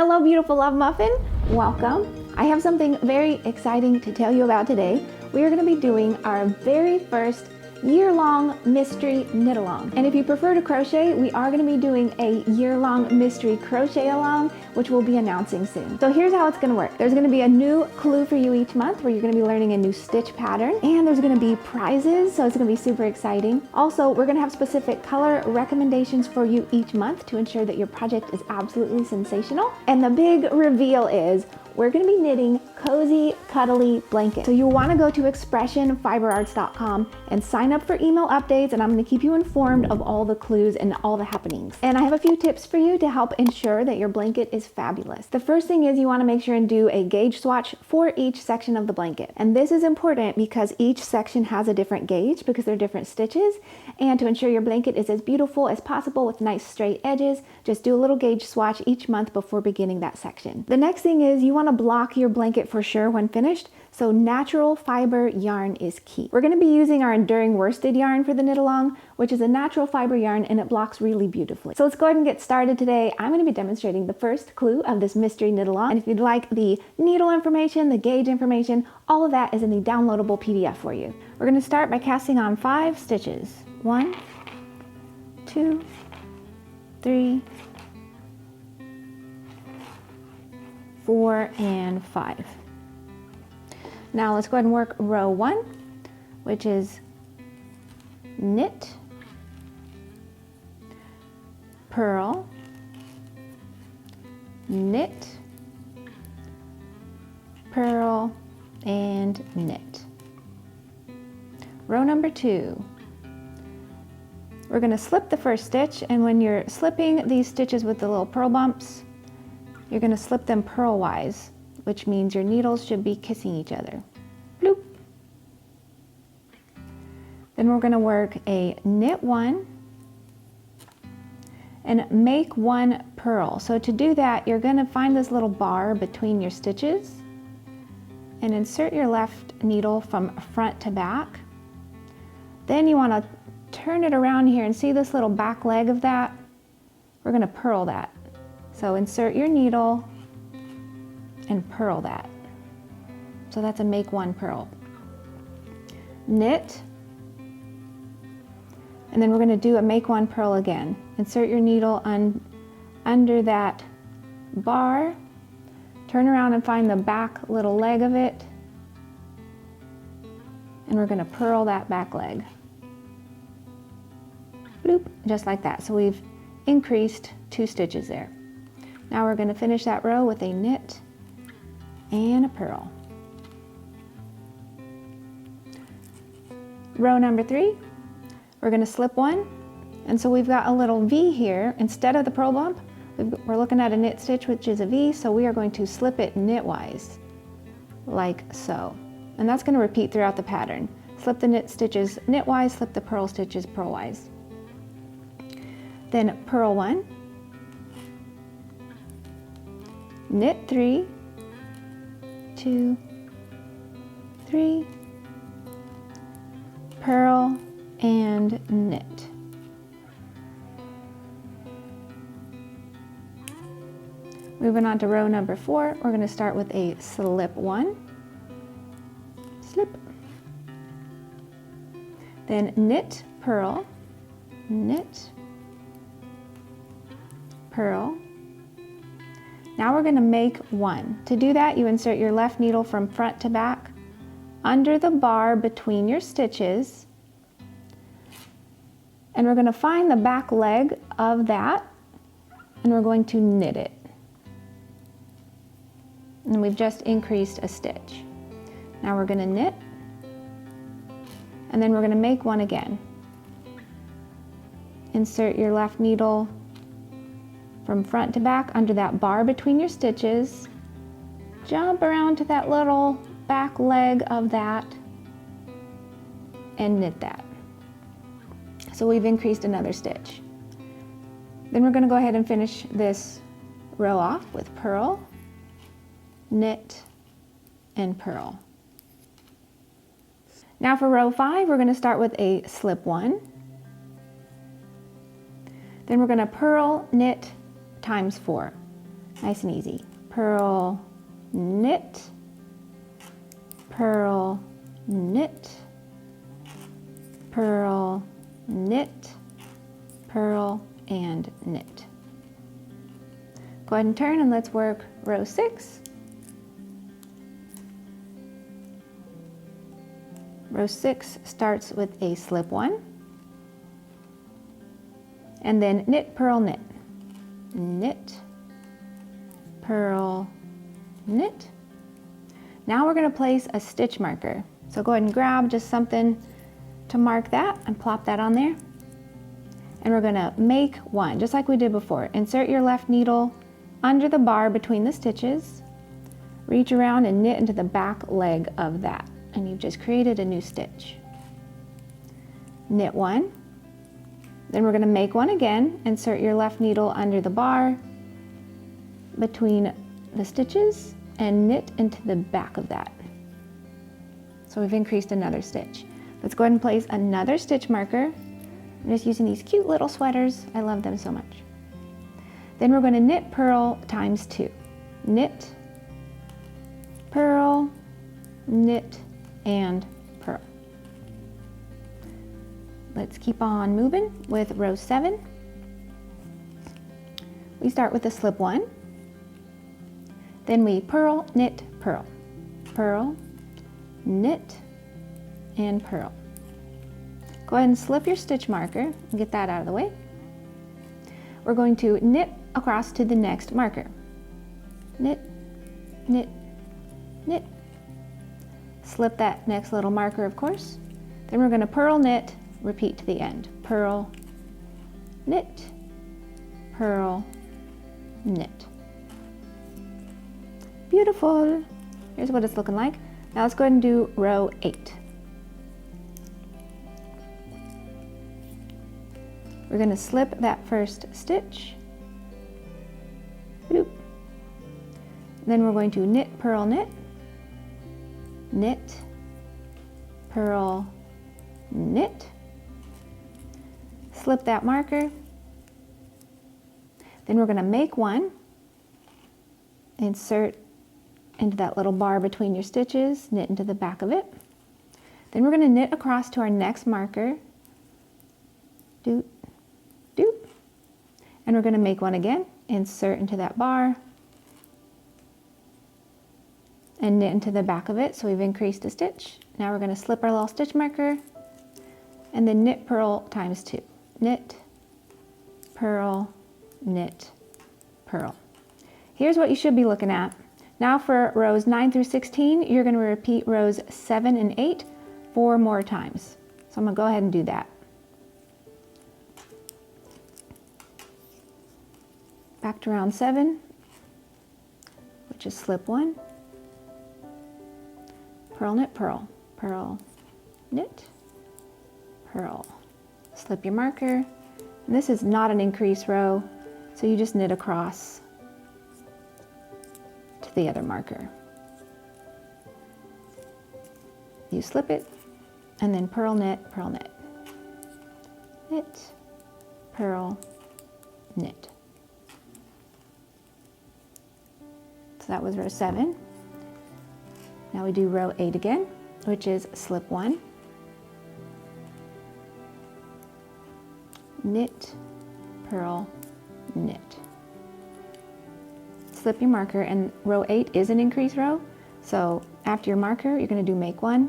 Hello, beautiful love muffin. Welcome. I have something very exciting to tell you about today. We are going to be doing our very first year-long mystery knit-along. And if you prefer to crochet, we are going to be doing a year-long mystery crochet along, which we'll be announcing soon. So here's how it's going to work. There's going to be a new clue for you each month where you're going to be learning a new stitch pattern, and there's going to be prizes, so it's going to be super exciting. Also, we're going to have specific color recommendations for you each month to ensure that your project is absolutely sensational. And the big reveal is we're going to be knitting cozy, cuddly blankets. So you'll want to go to expressionfiberarts.com and sign up for email updates, and I'm going to keep you informed of all the clues and all the happenings. And I have a few tips for you to help ensure that your blanket is fabulous. The first thing is you want to make sure and do a gauge swatch for each section of the blanket. And this is important because each section has a different gauge because they're different stitches. And to ensure your blanket is as beautiful as possible with nice straight edges, just do a little gauge swatch each month before beginning that section. The next thing is you want to block your blanket for sure when finished, so natural fiber yarn is key. We're going to be using our enduring worsted yarn for the knit along, which is a natural fiber yarn, and it blocks really beautifully. So let's go ahead and get started today. I'm going to be demonstrating the first clue of this mystery knit along, and if you'd like the needle information, the gauge information, all of that is in the downloadable PDF for you. We're going to start by casting on 5 stitches. 1, 2, 3, 4, and 5. Now let's go ahead and work row 1, which is knit, purl, knit, purl, and knit. Row number 2. We're going to slip the first stitch, and when you're slipping these stitches with the little purl bumps, you're going to slip them purlwise, which means your needles should be kissing each other. Bloop. Then we're going to work a knit 1 and make 1 purl. So to do that, you're going to find this little bar between your stitches and insert your left needle from front to back. Then you want to turn it around here and see this little back leg of that? We're going to purl that. So insert your needle and purl that. So that's a make 1 purl. Knit, and then we're going to do a make 1 purl again. Insert your needle under that bar, turn around and find the back little leg of it, and we're going to purl that back leg. Bloop, just like that. So we've increased 2 stitches there. Now we're going to finish that row with a knit and a purl. Row number 3, we're going to slip 1, and so we've got a little V here. Instead of the purl bump, we're looking at a knit stitch, which is a V, so we are going to slip it knitwise, like so. And that's going to repeat throughout the pattern. Slip the knit stitches knitwise, slip the purl stitches purlwise. Then purl 1, knit 3, 2, 3, purl, and knit. Moving on to row number 4, we're going to start with a slip 1, slip, then knit, purl, knit, purl. Now we're going to make 1. To do that, you insert your left needle from front to back under the bar between your stitches, and we're going to find the back leg of that, and we're going to knit it. And we've just increased a stitch. Now we're going to knit, and then we're going to make 1 again. Insert your left needle from front to back under that bar between your stitches, jump around to that little back leg of that, and knit that. So we've increased another stitch. Then we're going to go ahead and finish this row off with purl, knit, and purl. Now for row 5, we're going to start with a slip 1, Then we're going to purl knit times 4. Nice and easy. Purl, knit, purl, knit, purl, knit, purl, and knit. Go ahead and turn and let's work row 6. Row 6 starts with a slip 1, and then knit, purl, knit, knit, purl, knit. Now we're going to place a stitch marker. So go ahead and grab just something to mark that and plop that on there. And we're going to make 1, just like we did before. Insert your left needle under the bar between the stitches, reach around and knit into the back leg of that. And you've just created a new stitch. Knit 1, then we're going to make 1 again. Insert your left needle under the bar between the stitches and knit into the back of that. So we've increased another stitch. Let's go ahead and place another stitch marker. I'm just using these cute little sweaters. I love them so much. Then we're going to knit, purl times 2. Knit, purl, knit, and purl. Let's keep on moving with row 7. We start with a slip 1, then we purl, knit, purl, purl, knit, and purl. Go ahead and slip your stitch marker and get that out of the way. We're going to knit across to the next marker. Knit, knit, knit. Slip that next little marker, of course. Then we're going to purl, knit, repeat to the end. Purl, knit, purl, knit. Beautiful. Here's what it's looking like. Now let's go ahead and do row 8. We're going to slip that first stitch. Boop. Then we're going to knit, purl, knit, knit, purl, knit. Slip that marker. Then we're going to make 1. Insert into that little bar between your stitches, knit into the back of it. Then we're going to knit across to our next marker. Doop, doop. And we're going to make 1 again. Insert into that bar and knit into the back of it, so we've increased a stitch. Now we're going to slip our little stitch marker and then knit, purl times 2. Knit, purl, knit, purl. Here's what you should be looking at. Now for rows 9 through 16, you're going to repeat rows 7 and 8 4 more times. So I'm going to go ahead and do that. Back to round 7, which is slip 1, purl, knit, purl, purl, knit, purl. Slip your marker. And this is not an increase row, so you just knit across to the other marker. You slip it, and then purl, knit, knit, purl, knit. So that was row 7. Now we do row 8 again, which is slip 1, knit, purl, knit. Slip your marker, and row 8 is an increase row, so after your marker you're going to do make 1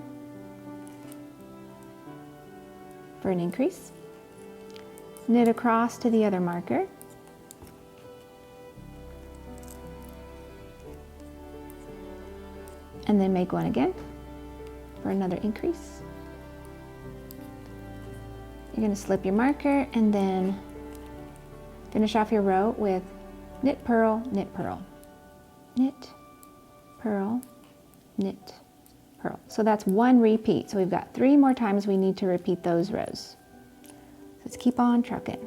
for an increase, knit across to the other marker, and then make 1 again for another increase. You're going to slip your marker and then finish off your row with knit, purl, knit, purl, knit, purl, knit, purl. So that's 1 repeat. So we've got 3 more times we need to repeat those rows. Let's keep on trucking.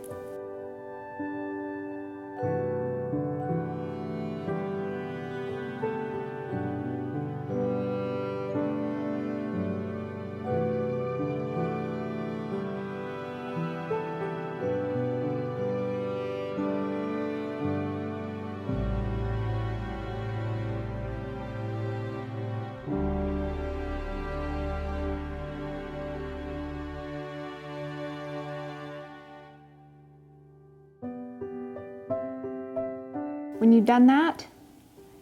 When you've done that,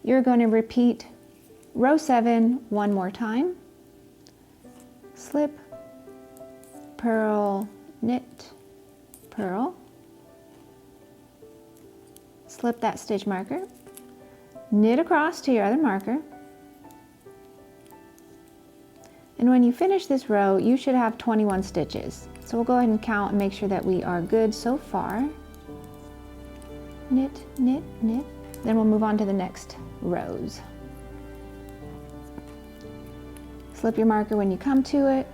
you're going to repeat row 7 one more time. Slip, purl, knit, purl. Slip that stitch marker, knit across to your other marker. And when you finish this row, you should have 21 stitches. So we'll go ahead and count and make sure that we are good so far. Knit, knit, knit. Then we'll move on to the next rows. Slip your marker when you come to it.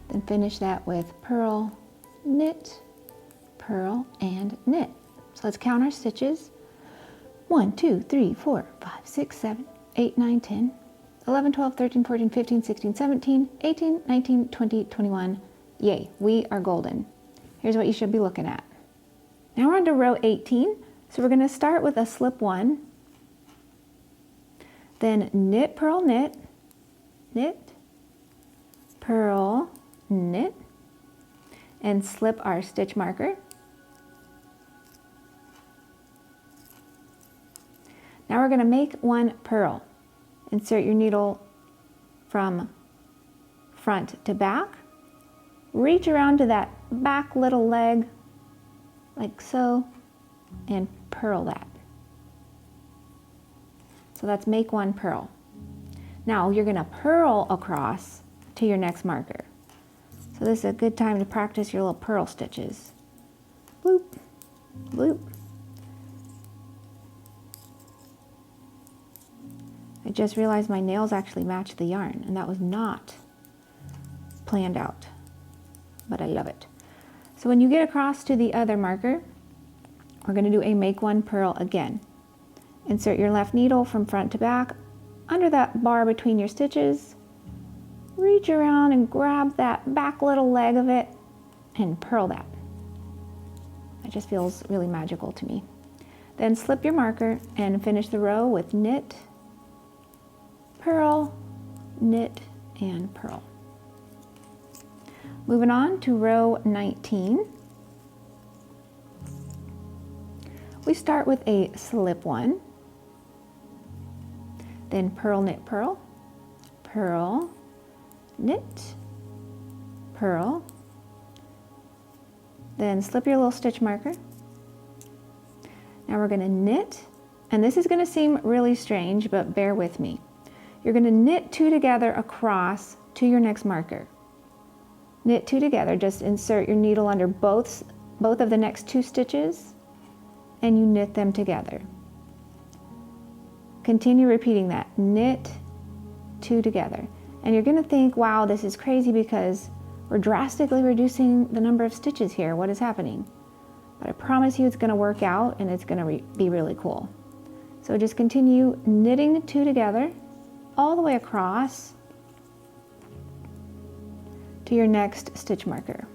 Then finish that with purl, knit, purl, and knit. So let's count our stitches. 1, 2, 3, 4, 5, 6, 7, 8, 9, 10, 11, 12, 13, 14, 15, 16, 17, 18, 19, 20, 21. Yay, we are golden. Here's what you should be looking at. Now we're on to row 18. So we're going to start with a slip 1, then knit, purl, knit, knit, purl, knit, and slip our stitch marker. Now we're going to make 1 purl. Insert your needle from front to back. Reach around to that back little leg, like so, and purl that. So that's make 1 purl. Now you're going to purl across to your next marker. So this is a good time to practice your little purl stitches. Bloop, bloop. I just realized my nails actually match the yarn, and that was not planned out, but I love it. So when you get across to the other marker, we're going to do a make 1 purl again. Insert your left needle from front to back under that bar between your stitches. Reach around and grab that back little leg of it and purl that. That just feels really magical to me. Then slip your marker and finish the row with knit, purl, knit, and purl. Moving on to row 19. We start with a slip 1, then purl, knit, purl, purl, knit, purl, then slip your little stitch marker. Now we're going to knit, and this is going to seem really strange, but bear with me. You're going to knit 2 together across to your next marker. Knit 2 together, just insert your needle under both of the next 2 stitches, and you knit them together. Continue repeating that, knit 2 together. And you're going to think, wow, this is crazy because we're drastically reducing the number of stitches here. What is happening? But I promise you it's going to work out, and it's going to be really cool. So just continue knitting 2 together all the way across to your next stitch marker.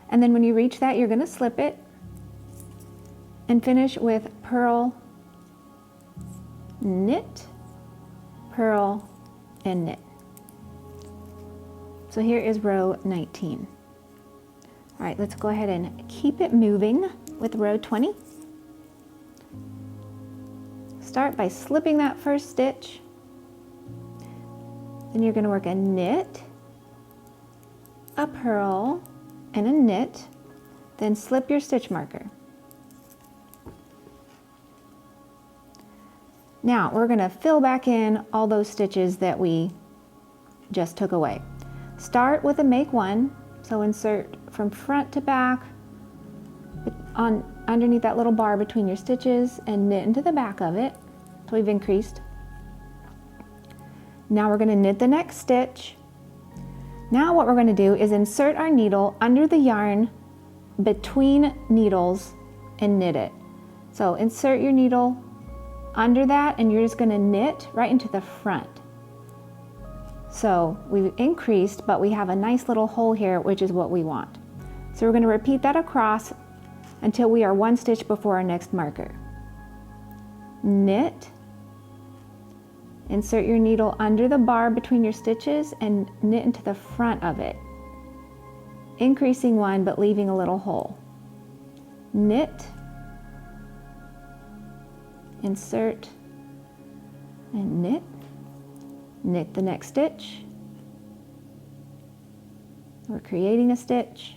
And then when you reach that, you're going to slip it and finish with purl, knit, purl, and knit. So here is row 19. All right, let's go ahead and keep it moving with row 20. Start by slipping that first stitch. Then you're going to work a knit, a purl, and a knit, then slip your stitch marker. Now we're going to fill back in all those stitches that we just took away. Start with a make 1, so insert from front to back underneath that little bar between your stitches and knit into the back of it. So we've increased. Now we're going to knit the next stitch. Now what we're going to do is insert our needle under the yarn between needles and knit it. So insert your needle under that, and you're just going to knit right into the front. So we've increased, but we have a nice little hole here, which is what we want. So we're going to repeat that across until we are 1 stitch before our next marker. Knit, insert your needle under the bar between your stitches and knit into the front of it, increasing 1 but leaving a little hole. knit, insert, and knit. Knit the next stitch. We're creating a stitch.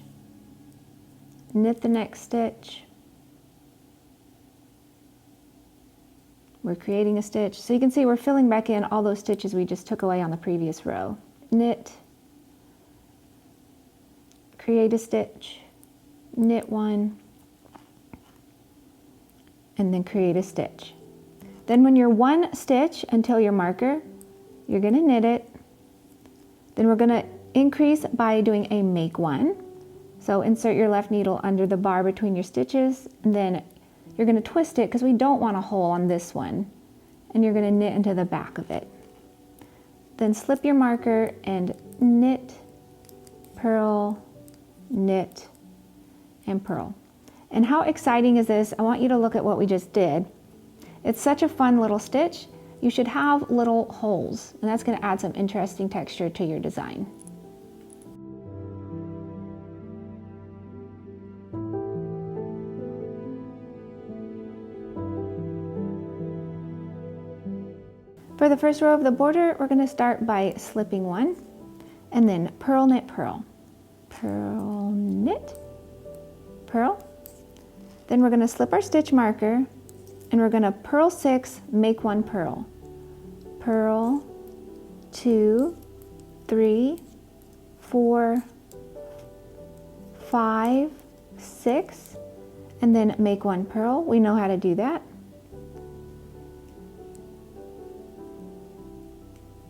Knit the next stitch. We're creating a stitch. So you can see we're filling back in all those stitches we just took away on the previous row. Knit, create a stitch, knit one, and then create a stitch. Then when you're one stitch until your marker, you're going to knit it. Then we're going to increase by doing a make one. So insert your left needle under the bar between your stitches, and then you're going to twist it because we don't want a hole on this one, and you're going to knit into the back of it. Then slip your marker and knit, purl, knit, and purl. And how exciting is this? I want you to look at what we just did. It's such a fun little stitch. You should have little holes, and that's going to add some interesting texture to your design. For the first row of the border, we're going to start by slipping one, and then purl, knit, purl. Purl, knit, purl. Then we're going to slip our stitch marker, and we're going to purl 6, make 1 purl. Purl, 2, 3, 4, 5, 6, and then make 1 purl. We know how to do that.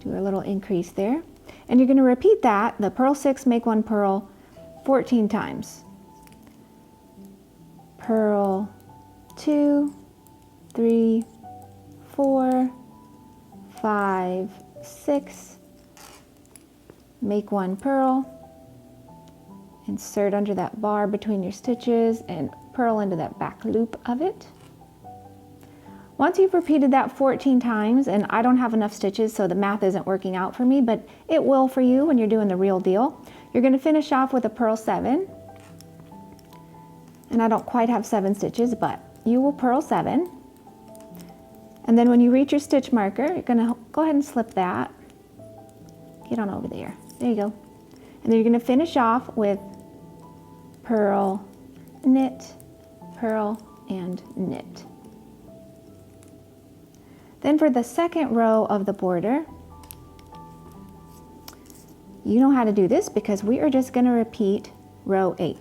Do a little increase there. And you're going to repeat that, the purl 6, make 1 purl, 14 times. Purl 2, 3, 4, 5, 6, make 1 purl, insert under that bar between your stitches and purl into that back loop of it. Once you've repeated that 14 times, and I don't have enough stitches so the math isn't working out for me, but it will for you when you're doing the real deal, you're going to finish off with a purl 7. And I don't quite have 7 stitches, but you will purl 7. And then when you reach your stitch marker, you're going to go ahead and slip that. Get on over there. There you go. And then you're going to finish off with purl, knit, purl, and knit. Then for the second row of the border, you know how to do this because we are just going to repeat row 8.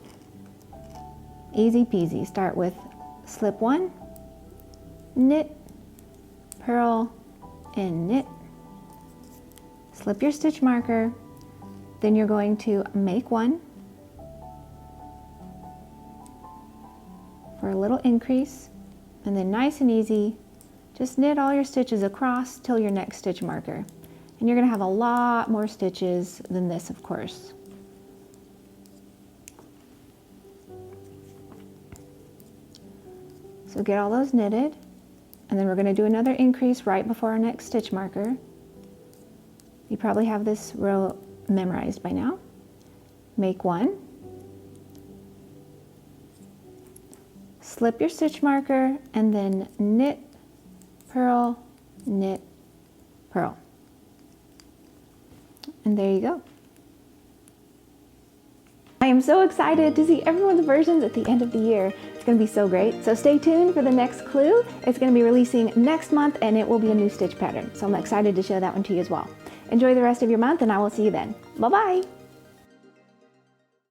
Easy peasy. Start with slip 1, knit, purl, and knit. Slip your stitch marker, then you're going to make 1 for a little increase, and then nice and easy, just knit all your stitches across till your next stitch marker. And you're going to have a lot more stitches than this, of course. So get all those knitted, and then we're going to do another increase right before our next stitch marker. You probably have this row memorized by now. Make 1. Slip your stitch marker, and then knit, purl, knit, purl. And there you go. I am so excited to see everyone's versions at the end of the year. It's going to be so great. So stay tuned for the next clue. It's going to be releasing next month, and it will be a new stitch pattern. So I'm excited to show that one to you as well. Enjoy the rest of your month, and I will see you then. Bye-bye.